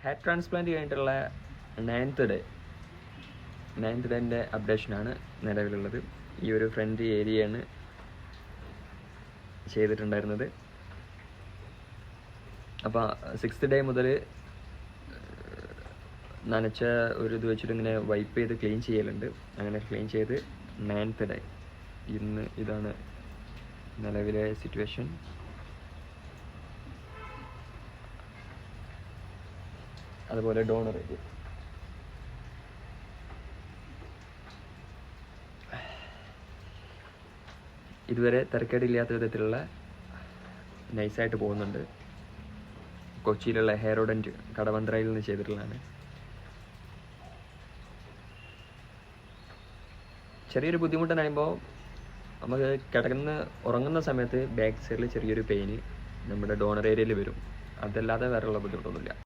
Hair transplant കഴിഞ്ഞിട്ടുള്ള 9th ഡേൻ്റെ അപ്ഡേഷനാണ് നിലവിലുള്ളത്. ഈ ഒരു ഫ്രണ്ട് ഏരിയയാണ് ചെയ്തിട്ടുണ്ടായിരുന്നത്. അപ്പോൾ 6th ഡേ മുതൽ നനച്ച ഒരു ഇത് വെച്ചിട്ട് ഇങ്ങനെ വൈപ്പ് ചെയ്ത് ക്ലീൻ ചെയ്യലുണ്ട്. അങ്ങനെ ക്ലീൻ ചെയ്ത് 9th ഡേ ഇന്ന് ഇതാണ് നിലവിലെ സിറ്റുവേഷൻ. അതുപോലെ ഡോണർ ഏരിയ ഇതുവരെ തിരക്കേടില്ലാത്ത വിധത്തിലുള്ള നൈസായിട്ട് പോകുന്നുണ്ട്. കൊച്ചിയിലുള്ള ഹെയറോഡൻറ്റ് കടവന്ത്രയിൽ നിന്ന് ചെയ്തിട്ടുള്ളതാണ്. ചെറിയൊരു ബുദ്ധിമുട്ടെന്ന് പറയുമ്പോൾ നമുക്ക് ഉറങ്ങുന്ന സമയത്ത് ബാക്ക് സൈഡിൽ ചെറിയൊരു പെയിന് നമ്മുടെ ഡോണർ ഏരിയയിൽ വരും. അതല്ലാതെ വേറെയുള്ള ബുദ്ധിമുട്ടൊന്നുമില്ല.